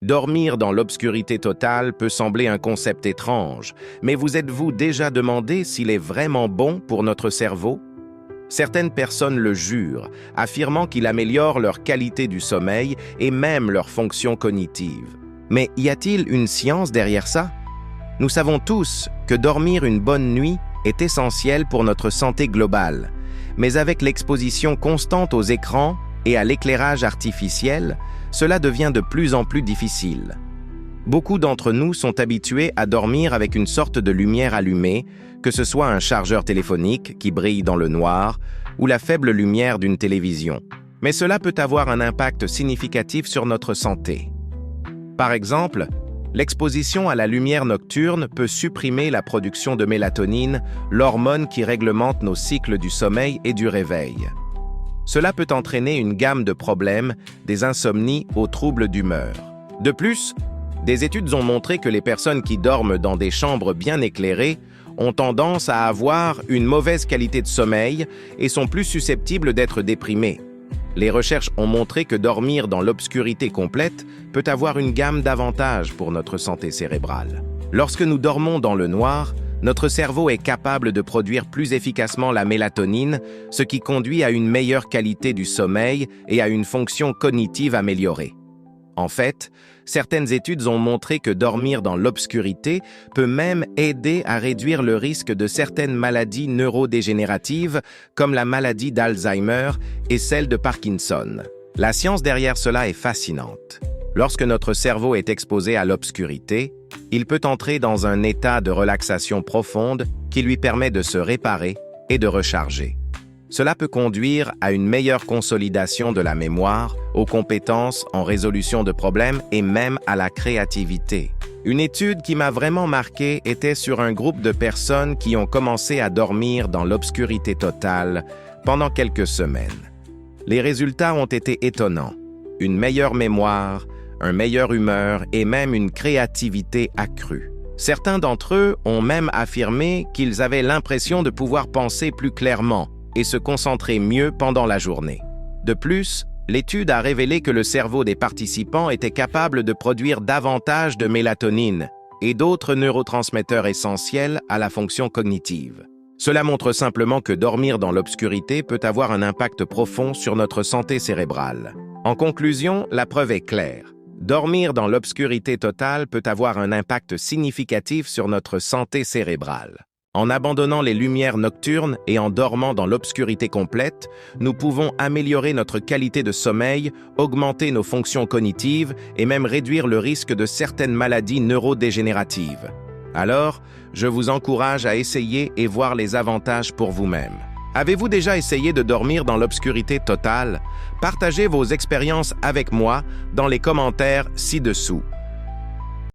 Dormir dans l'obscurité totale peut sembler un concept étrange, mais vous êtes-vous déjà demandé s'il est vraiment bon pour notre cerveau? Certaines personnes le jurent, affirmant qu'il améliore leur qualité du sommeil et même leur fonction cognitive. Mais y a-t-il une science derrière ça? Nous savons tous que dormir une bonne nuit est essentiel pour notre santé globale, mais avec l'exposition constante aux écrans et à l'éclairage artificiel, cela devient de plus en plus difficile. Beaucoup d'entre nous sont habitués à dormir avec une sorte de lumière allumée, que ce soit un chargeur téléphonique qui brille dans le noir ou la faible lumière d'une télévision. Mais cela peut avoir un impact significatif sur notre santé. Par exemple, l'exposition à la lumière nocturne peut supprimer la production de mélatonine, l'hormone qui réglemente nos cycles du sommeil et du réveil. Cela peut entraîner une gamme de problèmes, des insomnies aux troubles d'humeur. De plus, des études ont montré que les personnes qui dorment dans des chambres bien éclairées ont tendance à avoir une mauvaise qualité de sommeil et sont plus susceptibles d'être déprimées. Les recherches ont montré que dormir dans l'obscurité complète peut avoir une gamme d'avantages pour notre santé cérébrale. Lorsque nous dormons dans le noir, notre cerveau est capable de produire plus efficacement la mélatonine, ce qui conduit à une meilleure qualité du sommeil et à une fonction cognitive améliorée. En fait, certaines études ont montré que dormir dans l'obscurité peut même aider à réduire le risque de certaines maladies neurodégénératives, comme la maladie d'Alzheimer et celle de Parkinson. La science derrière cela est fascinante. Lorsque notre cerveau est exposé à l'obscurité, il peut entrer dans un état de relaxation profonde qui lui permet de se réparer et de recharger. Cela peut conduire à une meilleure consolidation de la mémoire, aux compétences en résolution de problèmes et même à la créativité. Une étude qui m'a vraiment marqué était sur un groupe de personnes qui ont commencé à dormir dans l'obscurité totale pendant quelques semaines. Les résultats ont été étonnants. Une meilleure mémoire, une meilleure humeur et même une créativité accrue. Certains d'entre eux ont même affirmé qu'ils avaient l'impression de pouvoir penser plus clairement et se concentrer mieux pendant la journée. De plus, l'étude a révélé que le cerveau des participants était capable de produire davantage de mélatonine et d'autres neurotransmetteurs essentiels à la fonction cognitive. Cela montre simplement que dormir dans l'obscurité peut avoir un impact profond sur notre santé cérébrale. En conclusion, la preuve est claire. Dormir dans l'obscurité totale peut avoir un impact significatif sur notre santé cérébrale. En abandonnant les lumières nocturnes et en dormant dans l'obscurité complète, nous pouvons améliorer notre qualité de sommeil, augmenter nos fonctions cognitives et même réduire le risque de certaines maladies neurodégénératives. Alors, je vous encourage à essayer et voir les avantages pour vous-même. Avez-vous déjà essayé de dormir dans l'obscurité totale? Partagez vos expériences avec moi dans les commentaires ci-dessous.